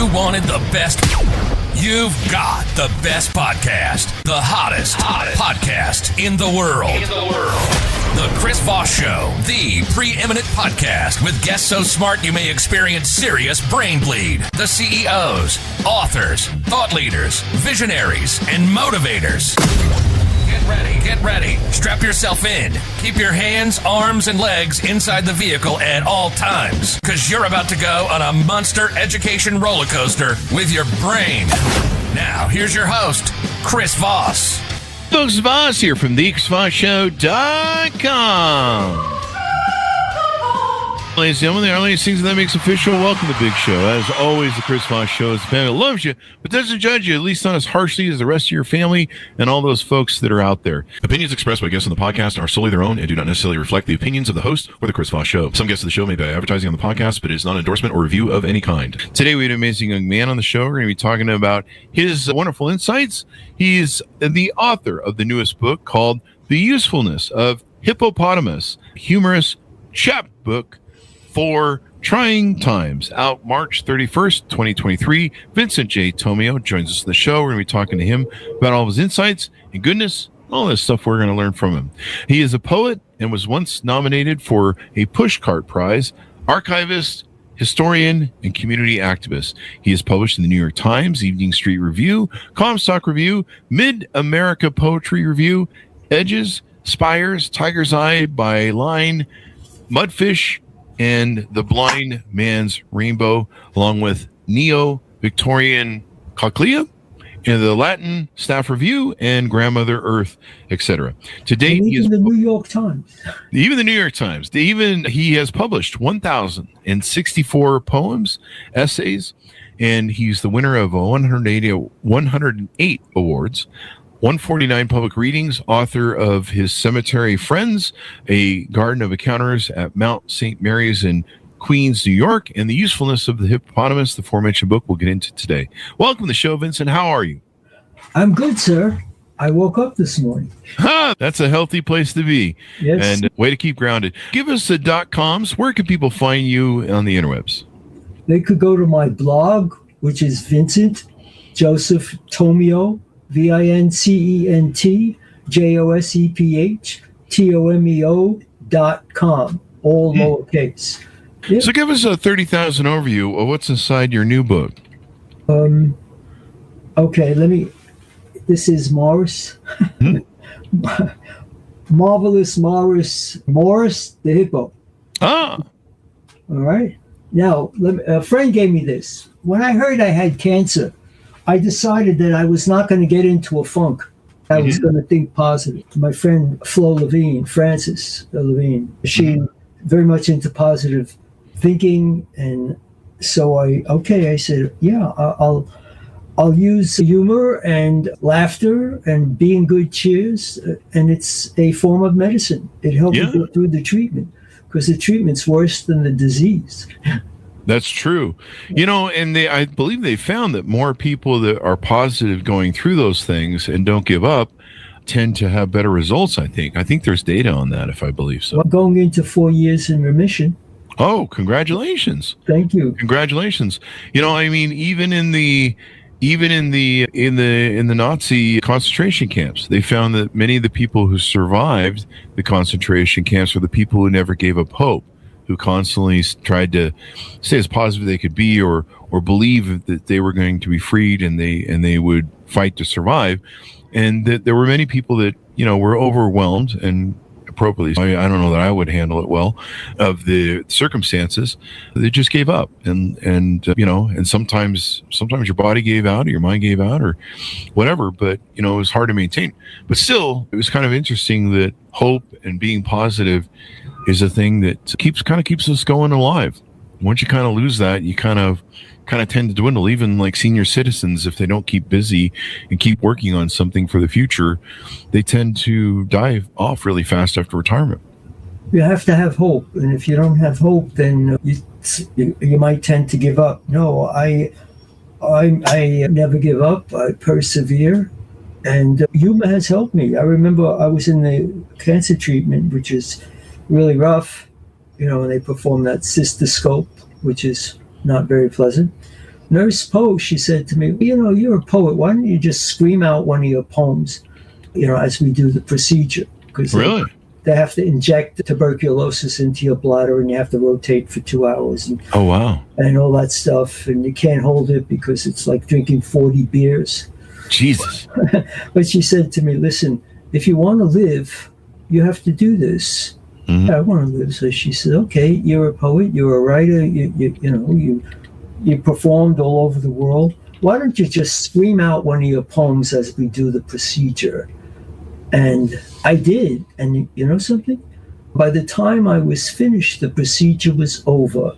you wanted the best, you've got the best podcast. The hottest podcast in the world. The Chris Voss Show, the preeminent podcast with guests so smart you may experience serious brain bleed. The CEOs, authors, thought leaders, visionaries, and motivators. Get ready. Strap yourself in. Keep your hands, arms, and legs inside the vehicle at all times, because you're about to go on a monster education roller coaster with your brain. Now, here's your host, Chris Voss. Folks, Voss here from thechrisvossshow.com. Ladies and gentlemen, the earliest things that makes official. Welcome to the big show. As always, the Chris Voss Show is the family that loves you, but doesn't judge you, at least not as harshly as the rest of your family and all those folks that are out there. Opinions expressed by guests on the podcast are solely their own and do not necessarily reflect the opinions of the host or the Chris Voss Show. Some guests of the show may be advertising on the podcast, but it is not an endorsement or review of any kind. Today, we had an amazing young man on the show. We're going to be talking about his wonderful insights. He's the author of the newest book called The Usefulness of Hippopotamus, Humorous Chapbook for Trying Times, out March 31st, 2023. Vincent J. Tomeo joins us on the show. We're going to be talking to him about all of his insights and goodness, all this stuff we're going to learn from him. He is a poet and was once nominated for a Pushcart Prize, archivist, historian, and community activist. He is published in the New York Times, Evening Street Review, Comstock Review, Mid-America Poetry Review, Edges, Spires, Tiger's Eye, By Line, Mudfish, and The Blind Man's Rainbow, along with Neo-Victorian Cochlea, and the Latin Staff Review, and Grandmother Earth, etc. To date, even the New York Times. Even the New York Times. He has published 1,064 poems, essays, and he's the winner of 108 awards, 149 public readings, author of his Cemetery Friends, A Garden of Encounters at Mount St. Mary's in Queens, New York, and The Usefulness of the Hippopotamus, the aforementioned book we'll get into today. Welcome to the show, Vincent. How are you? I'm good, sir. I woke up this morning. That's a healthy place to be. Yes. And way to keep grounded. Give us the .coms. Where can people find you on the interwebs? They could go to my blog, which is Vincent Joseph Tomeo, VincentJosephTomeo.com, all lowercase. Yeah. So give us a 30,000 overview of what's inside your new book. Okay, this is Morris. Marvelous Morris the Hippo. Ah. All right. Now, a friend gave me this. When I heard I had cancer, I decided that I was not going to get into a funk. I was going to think positive. My friend Frances Levine, she very much into positive thinking, and so I said, yeah, I'll use humor and laughter and being good cheers, and it's a form of medicine. It helps you get through the treatment, because the treatment's worse than the disease. That's true. And I believe they found that more people that are positive going through those things and don't give up tend to have better results, I think. I think there's data on that, if I believe so. I'm going into 4 years in remission. Oh, congratulations. Thank you. Congratulations. Even in the Nazi concentration camps, they found that many of the people who survived the concentration camps were the people who never gave up hope, who constantly tried to stay as positive as they could be, or believe that they were going to be freed, and they would fight to survive. And that there were many people that, were overwhelmed, and appropriately, I don't know that I would handle it well, of the circumstances. They just gave up. And sometimes your body gave out, or your mind gave out, or whatever, but, it was hard to maintain. But still, it was kind of interesting that hope and being positive is a thing that keeps us going alive. Once you kind of lose that, you kind of tend to dwindle. Even like senior citizens, if they don't keep busy and keep working on something for the future, they tend to die off really fast after retirement. You have to have hope, and if you don't have hope, then you might tend to give up. No, I never give up. I persevere, and humor has helped me. I remember I was in the cancer treatment, which is really rough, and they perform that cystoscope, which is not very pleasant. Nurse Poe, she said to me, you know, you're a poet. Why don't you just scream out one of your poems, you know, as we do the procedure? Because Really? they have to inject tuberculosis into your bladder, and you have to rotate for 2 hours. And, Oh, wow. and all that stuff. And you can't hold it because it's like drinking 40 beers. Jesus. But she said to me, listen, if you want to live, you have to do this. Mhm. I want to live. So she said, okay, you're a poet, you're a writer, you performed all over the world. Why don't you just scream out one of your poems as we do the procedure? And I did. And you know something? By the time I was finished, the procedure was over.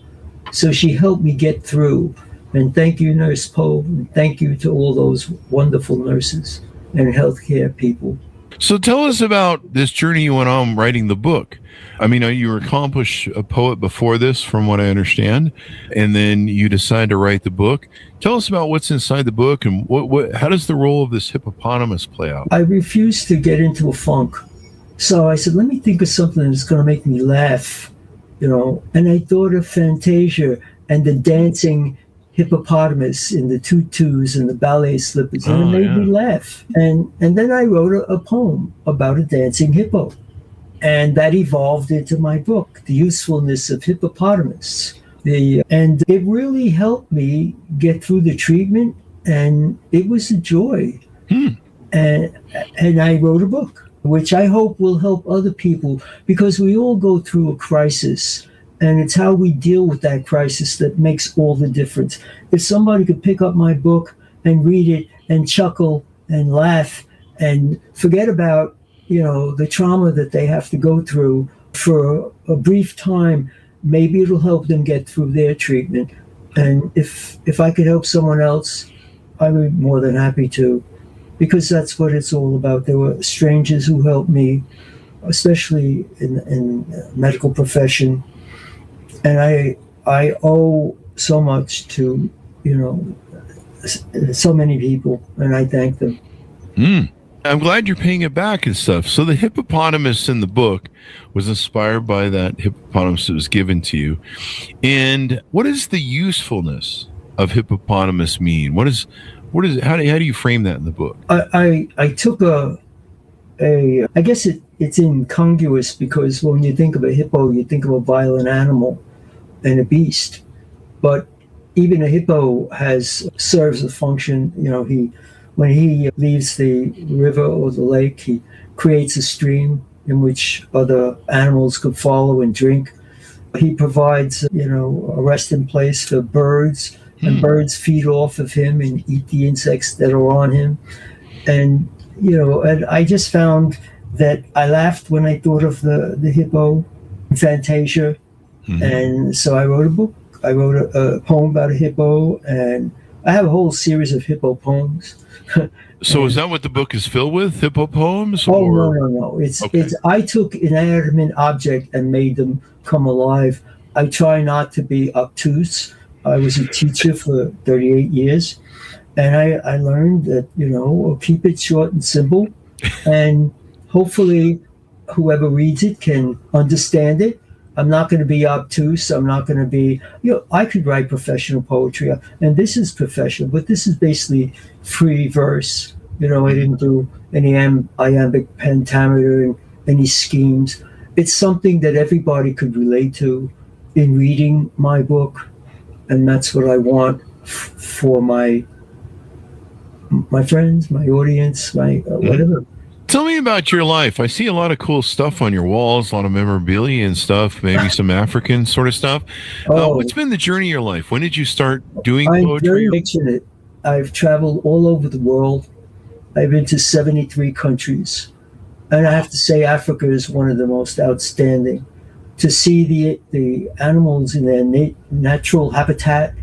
So she helped me get through. And thank you, Nurse Poe. And thank you to all those wonderful nurses and healthcare people. So tell us about this journey you went on writing the book. I mean, you were accomplished a poet before this, from what I understand, and then you decided to write the book. Tell us about what's inside the book and how does the role of this hippopotamus play out? I refused to get into a funk. So I said, let me think of something that's going to make me laugh, you know. And I thought of Fantasia and the dancing hippopotamus in the tutus and the ballet slippers, and it made me laugh. And then I wrote a poem about a dancing hippo. And that evolved into my book, The Usefulness of Hippopotamus. And it really helped me get through the treatment, and it was a joy. And I wrote a book, which I hope will help other people, because we all go through a crisis, and it's how we deal with that crisis that makes all the difference. If somebody could pick up my book and read it and chuckle and laugh and forget about, you know, the trauma that they have to go through for a brief time, maybe it'll help them get through their treatment. And if I could help someone else, I would be more than happy to, because that's what it's all about. There were strangers who helped me, especially in the medical profession. And I owe so much to, you know, so many people, and I thank them. I'm glad you're paying it back and stuff. So the hippopotamus in the book was inspired by that hippopotamus that was given to you. And what does the usefulness of hippopotamus mean? How do you frame that in the book? I took I guess it's incongruous, because when you think of a hippo, you think of a violent animal and a beast. But even a hippo serves a function. You know, when he leaves the river or the lake, he creates a stream in which other animals could follow and drink. He provides, you know, a resting place for birds, and birds feed off of him and eat the insects that are on him. And, you know, and I just found that I laughed when I thought of the hippo, Fantasia. And so I wrote a book. I wrote a poem about a hippo, and I have a whole series of hippo poems. So is that what the book is filled with, hippo poems? Oh, no. It's I took an inanimate object and made them come alive. I try not to be obtuse. I was a teacher for 38 years, and I learned that, you know, keep it short and simple, and hopefully whoever reads it can understand it. I'm not going to be obtuse. I'm not going to be, you know, I could write professional poetry, and this is professional, but this is basically free verse. You know, I didn't do any iambic pentameter and any schemes. It's something that everybody could relate to in reading my book, and that's what I want for my friends, my audience, my whatever. Tell me about your life. I see a lot of cool stuff on your walls, a lot of memorabilia and stuff, maybe some African sort of stuff. What's been the journey of your life? When did you start doing poetry? I'm very fortunate. I've traveled all over the world. I've been to 73 countries. And I have to say, Africa is one of the most outstanding. To see the animals in their natural habitat,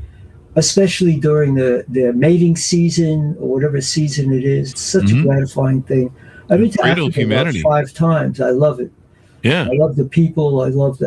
especially during their mating season or whatever season it is, it's such a gratifying thing. I've been to Africa about 5 times. I love it. Yeah, I love the people. I love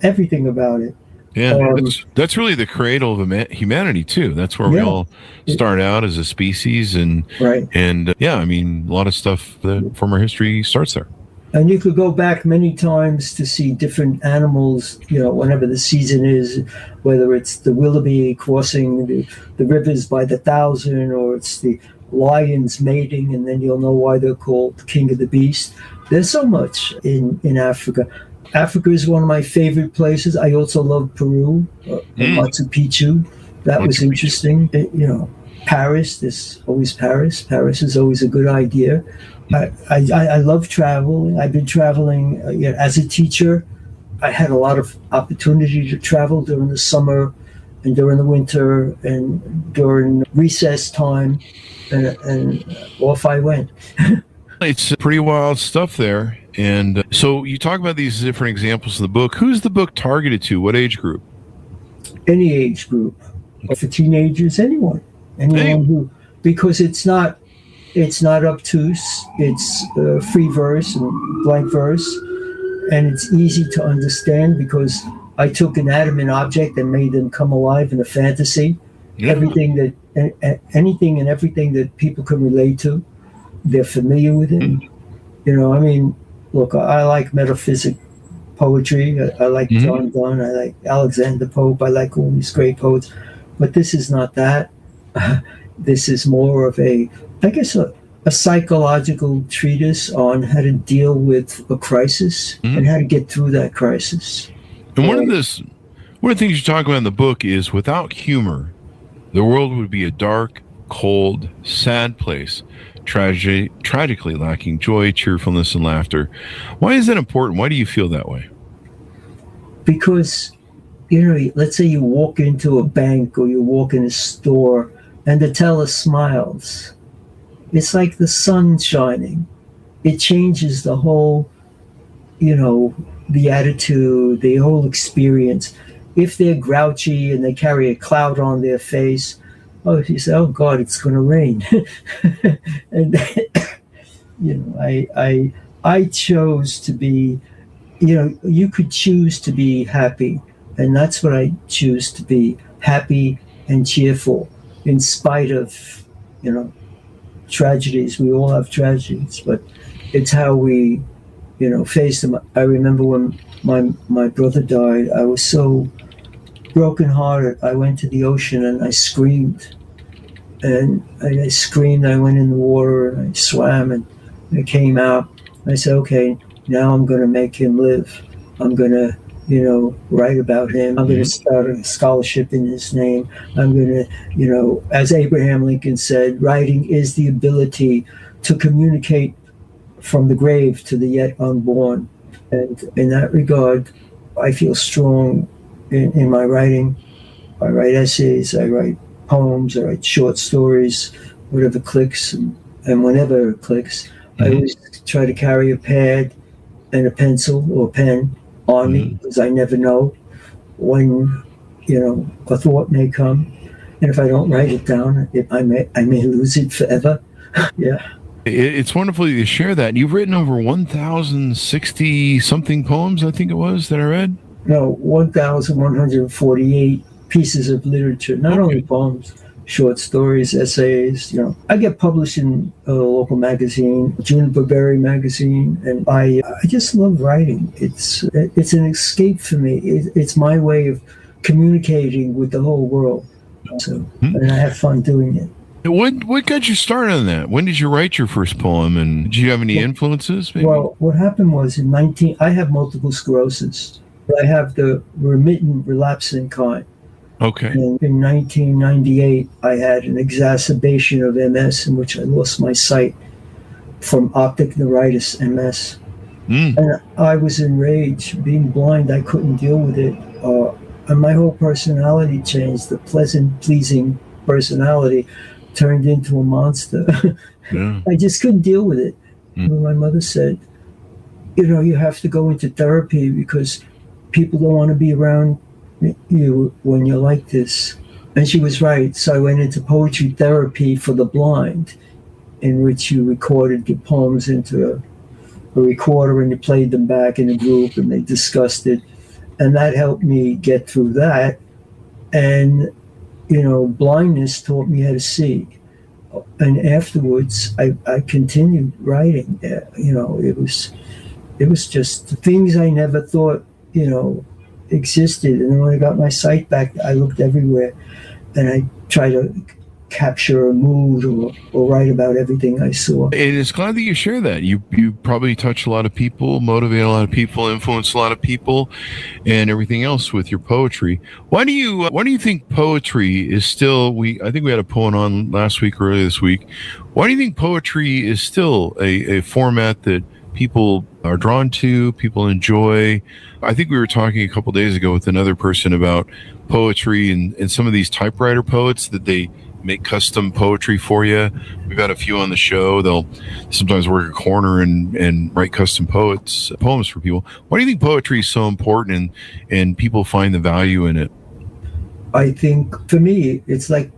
everything about it. Yeah, that's really the cradle of humanity too. That's where we all start out as a species, and right. And I mean, a lot of stuff from our history starts there. And you could go back many times to see different animals, whenever the season is, whether it's the wildebeest crossing the rivers by the thousand, or it's the lions mating, and then you'll know why they're called king of the beast. There's so much in Africa. Africa is one of my favorite places. I also love Peru, Machu Picchu. That was interesting. Paris, there's always Paris. Paris is always a good idea. I love travel. I've been traveling as a teacher. I had a lot of opportunity to travel during the summer and during the winter and during recess time, and off I went. It's pretty wild stuff there. And so you talk about these different examples in the book. Who's the book targeted to? What age group? Any age group. For teenagers, anyone who, because it's not obtuse. It's free verse and blank verse, and it's easy to understand because I took an animate object and made them come alive in a fantasy. Yeah. Anything and everything that people can relate to, they're familiar with it. Look, I like metaphysic poetry. I like John Donne. I like Alexander Pope. I like all these great poets. But this is not that. This is more of a psychological treatise on how to deal with a crisis and how to get through that crisis. And one of the things you talk about in the book is without humor, the world would be a dark, cold, sad place, tragically lacking joy, cheerfulness, and laughter. Why is that important? Why do you feel that way? Because, let's say you walk into a bank or you walk in a store and the teller smiles. It's like the sun shining. It changes the whole, the attitude, the whole experience. If they're grouchy and they carry a cloud on their face, you say, oh God, it's going to rain. And I chose to be, you could choose to be happy. And that's what I choose to be, happy and cheerful, in spite of, tragedies. We all have tragedies, but it's how we, face them. I remember when my brother died, I was so brokenhearted. I went to the ocean and I screamed. And I screamed, I went in the water and I swam and I came out. I said, okay, now I'm going to make him live. I'm going to, write about him. I'm going to start a scholarship in his name. I'm going to, as Abraham Lincoln said, writing is the ability to communicate from the grave to the yet unborn. And in that regard, I feel strong in my writing. I write essays, I write poems, I write short stories, whatever clicks, and whenever it clicks. I always try to carry a pad and a pencil or a pen on me, because I never know when, a thought may come. And if I don't write it down, I may lose it forever. Yeah. It's wonderful you share that. You've written over 1,060 something poems, I think it was, that I read. No, 1,148 pieces of literature, not only poems, short stories, essays. I get published in a local magazine, Juniper Berry magazine, and I just love writing. It's an escape for me. It's my way of communicating with the whole world. So, and I have fun doing it. What got you started on that? When did you write your first poem, and did you have any influences? Maybe? Well, what happened was I have multiple sclerosis. I have the remittent relapsing kind. Okay. And in 1998, I had an exacerbation of MS in which I lost my sight from optic neuritis, MS. And I was enraged. Being blind, I couldn't deal with it. And my whole personality changed. The pleasant, pleasing personality turned into a monster. Yeah. I just couldn't deal with it. My mother said, you have to go into therapy because people don't want to be around you when you're like this. And she was right. So I went into poetry therapy for the blind, in which you recorded your poems into a recorder and you played them back in a group and they discussed it. And that helped me get through that. And, blindness taught me how to see. And afterwards, I continued writing. It was it was just things I never thought, existed. And then when I got my sight back, I looked everywhere, and I tried to capture a mood or write about everything I saw. And it's glad that you share that. You probably touch a lot of people, motivate a lot of people, influence a lot of people, and everything else with your poetry. Why do you think poetry is still? I think we had a poem on last week or earlier this week. Why do you think poetry is still a format that people are drawn to, people enjoy? I think we were talking a couple days ago with another person about poetry and some of these typewriter poets that they make custom poetry for you. We've had a few on the show. They'll sometimes work a corner and write custom poems for people. Why do you think poetry is so important and people find the value in it? I think for me, it's like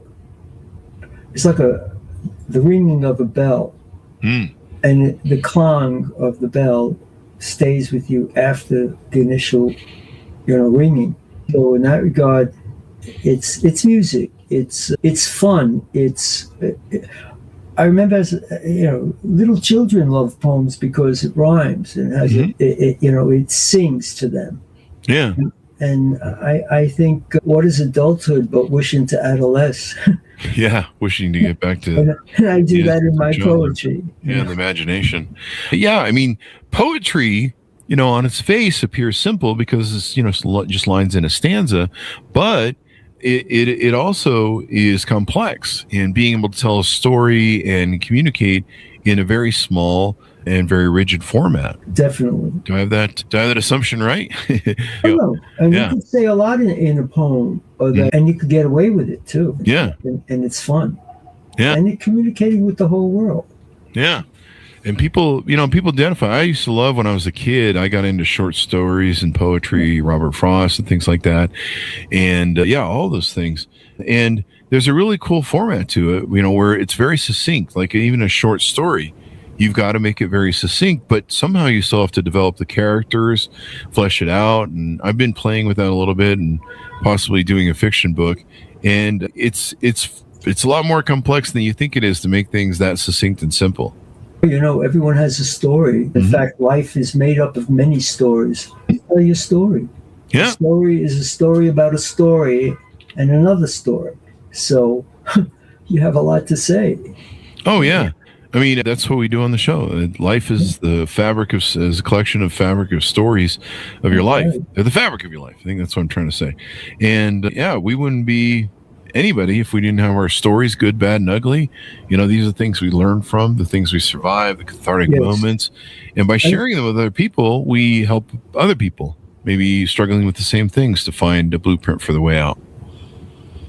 the ringing of a bell, and the clang of the bell stays with you after the initial, ringing. So in that regard, it's music. It's fun. I remember as little children love poems because it rhymes and has it sings to them. Yeah. And I think what is adulthood but wishing to adolesce? Yeah, wishing to get back to. And I do that in my poetry. Yeah, the imagination. Yeah, I mean, poetry, on its face appears simple because it's just lines in a stanza, but it also is complex in being able to tell a story and communicate in a very small and very rigid format. Definitely. Do I have that assumption right? No. And you could say a lot in a poem, and you could get away with it too. Yeah. And it's fun. Yeah. And it communicating with the whole world. Yeah. And people identify. I used to love when I was a kid. I got into short stories and poetry, Robert Frost and things like that. And all those things. And there's a really cool format to it, where it's very succinct, like even a short story. You've got to make it very succinct, but somehow you still have to develop the characters, flesh it out. And I've been playing with that a little bit and possibly doing a fiction book. And it's a lot more complex than you think it is to make things that succinct and simple. Everyone has a story. In fact, life is made up of many stories. Tell your story. Yeah. A story is a story about a story and another story. So you have a lot to say. Oh, yeah. I mean, that's what we do on the show. Life is a collection of fabric of stories of your life. They're the fabric of your life. I think that's what I'm trying to say. And we wouldn't be anybody if we didn't have our stories, good, bad, and ugly. These are the things we learn from, the things we survive, the cathartic moments. And by sharing them with other people, we help other people maybe struggling with the same things to find a blueprint for the way out.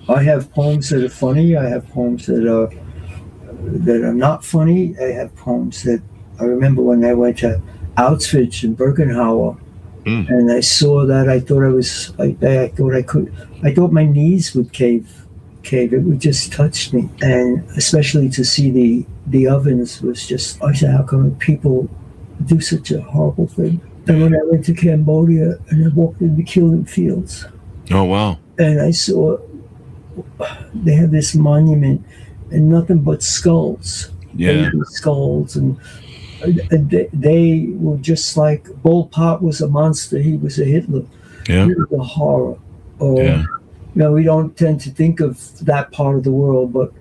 I have poems that are funny. I have poems that are not funny. I have poems that I remember when I went to Auschwitz and Birkenau, and I saw that. I thought my knees would cave. It would just touch me, and especially to see the ovens was just. I said, how come people do such a horrible thing? And when I went to Cambodia and I walked in the killing fields. Oh wow! And I saw they have this monument and nothing but skulls. Yeah, baby skulls, and they were just like Pol Pot was a monster. He was a Hitler. Yeah, it was a horror. We don't tend to think of that part of the world, but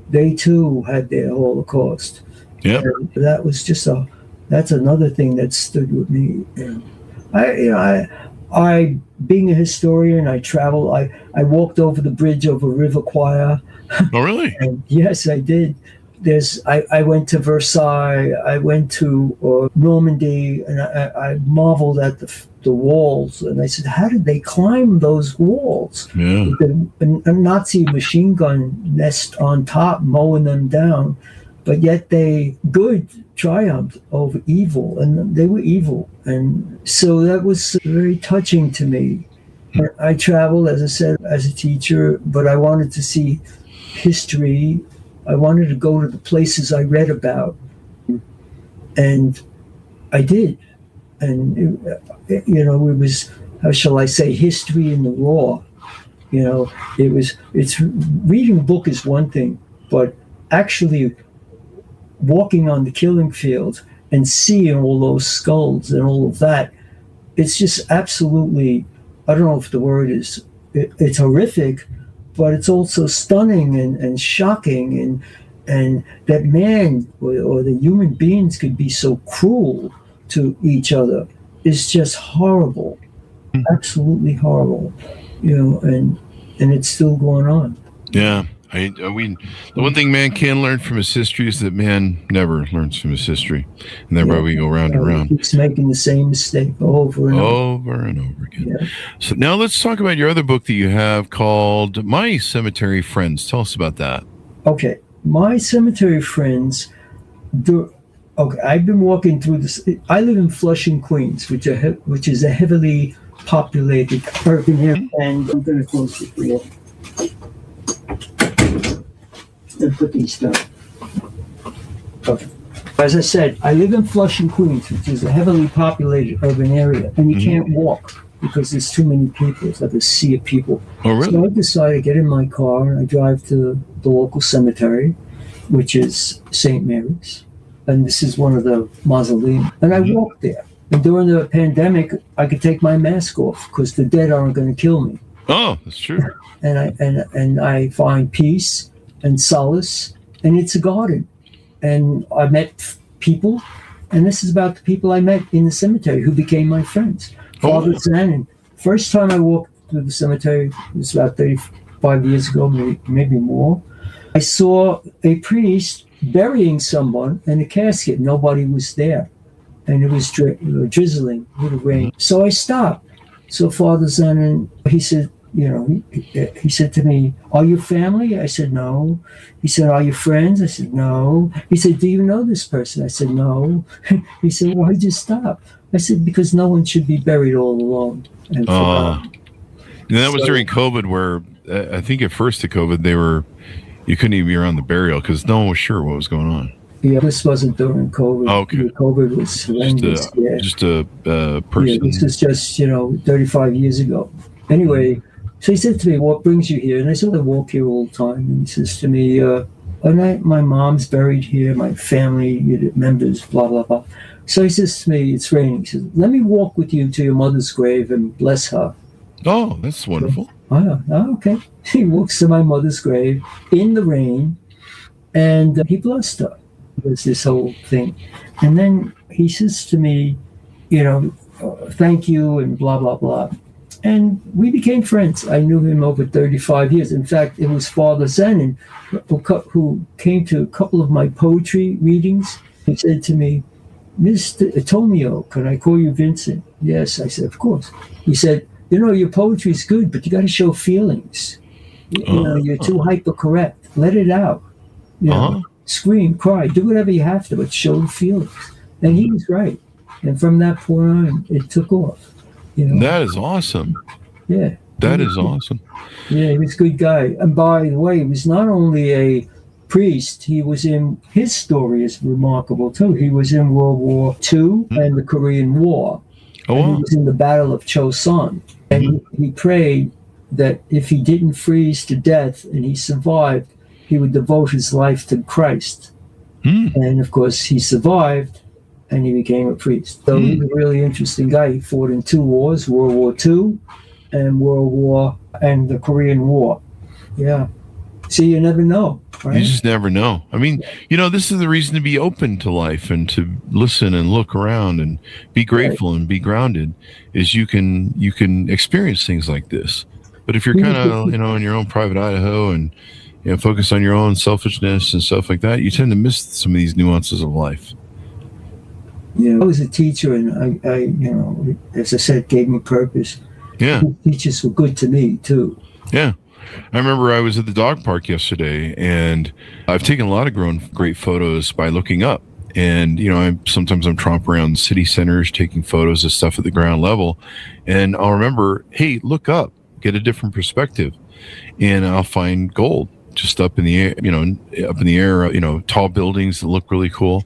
they too had their Holocaust. Yeah, that was just that's another thing that stood with me. And I being a historian, I travel. I walked over the bridge over River Kwai. Oh, really? And yes, I did. I went to Versailles. I went to Normandy, and I marveled at the walls. And I said, how did they climb those walls? Yeah. With a Nazi machine gun nest on top, mowing them down. But yet good triumphed over evil, and they were evil. And so that was very touching to me. I traveled, as I said, as a teacher, but I wanted to see history. I wanted to go to the places I read about, and I did. And it was, how shall I say, history in the raw. It's reading a book is one thing, but actually walking on the killing field and seeing all those skulls and all of that, it's just absolutely, I don't know if the word is, it's horrific, but it's also stunning and shocking, and that man or the human beings could be so cruel to each other is just horrible, absolutely horrible, and it's still going on. Yeah. The one thing man can learn from his history is that man never learns from his history, and thereby we go round and round. Keeps making the same mistake over and over again. Yeah. So now let's talk about your other book that you have called My Cemetery Friends. Tell us about that. Okay, My Cemetery Friends. Okay, I've been walking through this. I live in Flushing, Queens, which is a heavily populated urban area, and I'm going to close it for you. And put these down. Okay. As I said, I live in Flushing, Queens, which is a heavily populated urban area, and you can't walk because there's too many people. It's like a sea of people. Oh, really? So I decided to get in my car and I drive to the local cemetery, which is St. Mary's, and this is one of the mausoleums. And I walked there. And during the pandemic, I could take my mask off because the dead aren't going to kill me. Oh, that's true. And I find peace and solace, and it's a garden. And I met people, and this is about the people I met in the cemetery who became my friends. Father Zanin. First time I walked through the cemetery, it was about 35 years ago, maybe more. I saw a priest burying someone in a casket. Nobody was there, and it was drizzling with rain. So I stopped. So Father Zanin, he said, he said to me, "Are you family?" I said, "No." He said, "Are you friends?" I said, "No." He said, "Do you know this person?" I said, "No." He said, "Why'd you stop?" I said, "Because no one should be buried all alone." And that was during COVID, where I think at first of COVID, you couldn't even be around the burial because no one was sure what was going on. Yeah, this wasn't during COVID. Oh, okay. COVID was horrendous. Just a person. Yeah, this was just 35 years ago. Anyway. So he said to me, "What brings you here?" And I said, "I walk here all the time." And he says to me, "My mom's buried here, my family members, blah, blah, blah." So he says to me, "It's raining." He says, "Let me walk with you to your mother's grave and bless her." Oh, that's wonderful. Oh, okay. He walks to my mother's grave in the rain, and he blessed her. There's this whole thing. And then he says to me, "Thank you," and blah, blah, blah. And we became friends. I knew him over 35 years. In fact, it was Father Zanin who came to a couple of my poetry readings. He said to me, "Mr. Tomeo, can I call you Vincent?" Yes, I said, "Of course." He said, "Your poetry is good, but you got to show feelings. You're too hyper-correct. Let it out. Scream, cry, do whatever you have to, but show the feelings." And he was right. And from that point on, it took off. That is awesome. Yeah. That is awesome. Yeah, he was a good guy. And by the way, he was not only a priest, his story is remarkable too. He was in World War II and the Korean War. Oh, and he was in the Battle of Chosun. And he prayed that if he didn't freeze to death and he survived, he would devote his life to Christ. And of course, he survived. And he became a priest. So he's a really interesting guy. He fought in 2 wars, World War II and the Korean War. Yeah. See, you never know, right? You just never know. I mean, this is the reason to be open to life and to listen and look around and be grateful and be grounded is you can experience things like this. But if you're kind of, in your own private Idaho and focus on your own selfishness and stuff like that, you tend to miss some of these nuances of life. I was a teacher, and I as I said, gave me purpose. Yeah. Teachers were good to me, too. Yeah. I remember I was at the dog park yesterday, and I've taken a lot of great photos by looking up. And, sometimes I'm tromping around city centers, taking photos of stuff at the ground level. And I'll remember, hey, look up, get a different perspective. And I'll find gold. Just up in the air, tall buildings that look really cool.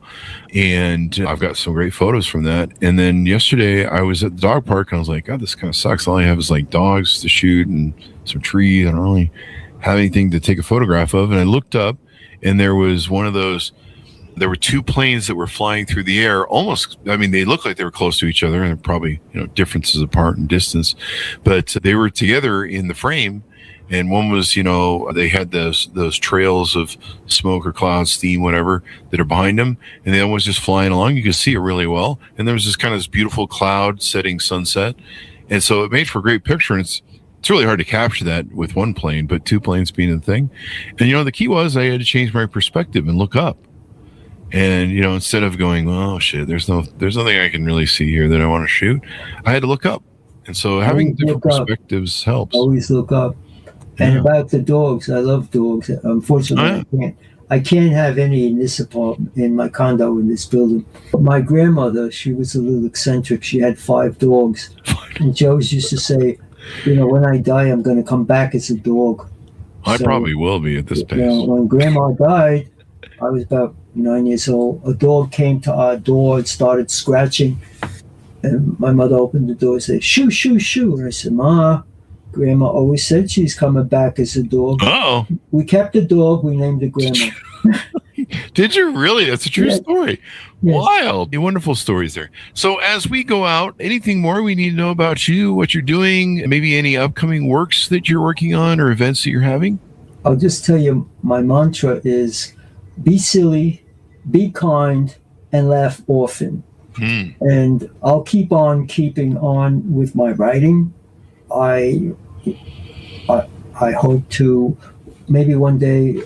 And I've got some great photos from that. And then yesterday I was at the dog park and I was like, God, this kind of sucks. All I have is like dogs to shoot and some trees. I don't really have anything to take a photograph of. And I looked up and there was one of those there were two planes that were flying through the air almost, I mean, they looked like they were close to each other and probably, differences apart in distance, but they were together in the frame. And one was, they had those trails of smoke or cloud, steam, whatever, that are behind them. And the other one was just flying along. You could see it really well. And there was this kind of this beautiful cloud setting sunset. And so it made for a great picture. And it's really hard to capture that with one plane, but two planes being the thing. And, the key was I had to change my perspective and look up. And, instead of going, oh, shit, there's nothing I can really see here that I want to shoot, I had to look up. And so having different perspectives helps. Always look up. And about the dogs, I love dogs. Unfortunately, I can't have any in this apartment, in my condo, in this building. My grandmother, she was a little eccentric. She had 5 dogs. And Joe used to say, when I die, I'm going to come back as a dog. I probably will be at this pace. When Grandma died, I was about 9 years old. A dog came to our door and started scratching. And my mother opened the door and said, shoo, shoo, shoo. And I said, Ma, Grandma always said she's coming back as a dog. Oh. We kept the dog. We named it Grandma. Did you really? That's a true story. Yes. Wild. Wonderful stories there. So as we go out, anything more we need to know about you, what you're doing, maybe any upcoming works that you're working on or events that you're having? I'll just tell you, my mantra is be silly, be kind, and laugh often. And I'll keep on keeping on with my writing. I hope to maybe one day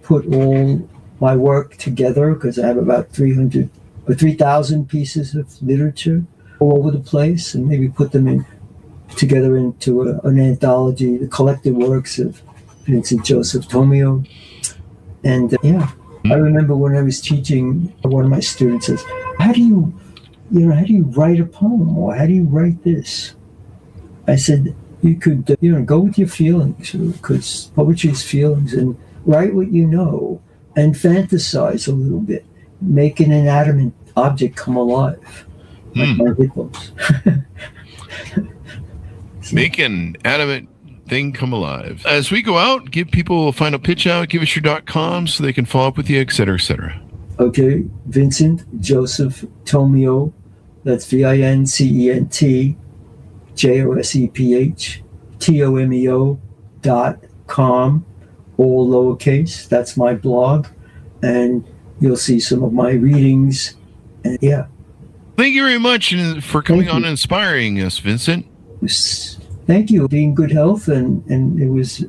put all my work together, because I have about 300 or 3,000 pieces of literature all over the place, and maybe put them together into an anthology, the collected works of Vincent Joseph Tomeo. And I remember when I was teaching, one of my students says, how do you write a poem, or how do you write this? I said, you could, go with your feelings, because poetry is feelings, and write what you know, and fantasize a little bit, make an inanimate object come alive, like my hippos. Make an animate thing come alive. As we go out, give people a final pitch out, give us your .com so they can follow up with you, et cetera, et cetera. Okay, Vincent Joseph Tomeo, that's VINCENT JOSEPH.TOMEO.com, all lowercase. That's my blog, and you'll see some of my readings. And thank you very much for coming on and inspiring us, Vincent. Thank you. Be in good health, and it was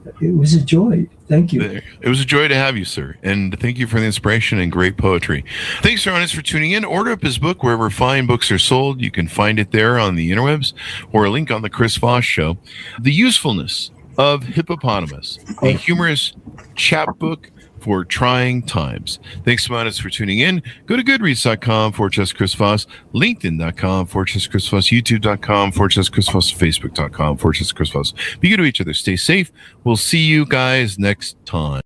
a joy. Thank you. It was a joy to have you, sir. And thank you for the inspiration and great poetry. Thanks, everyone, for tuning in. Order up his book wherever fine books are sold. You can find it there on the interwebs, or a link on the Chris Voss Show. The Usefulness of Hippopotamus, a humorous chapbook for trying times. Thanks so much for tuning in. Go to goodreads.com/Chris Voss, linkedin.com/Chris Voss, youtube.com/Chris Voss, facebook.com/Chris Voss. Be good to each other. Stay safe. We'll see you guys next time.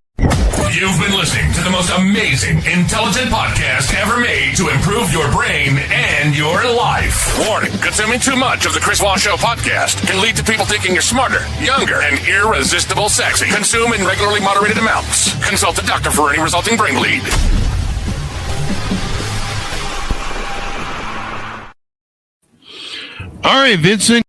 You've been listening to the most amazing, intelligent podcast ever made to improve your brain and your life. Warning, consuming too much of the Chris Voss Show podcast can lead to people thinking you're smarter, younger, and irresistible sexy. Consume in regularly moderated amounts. Consult a doctor for any resulting brain bleed. All right, Vincent.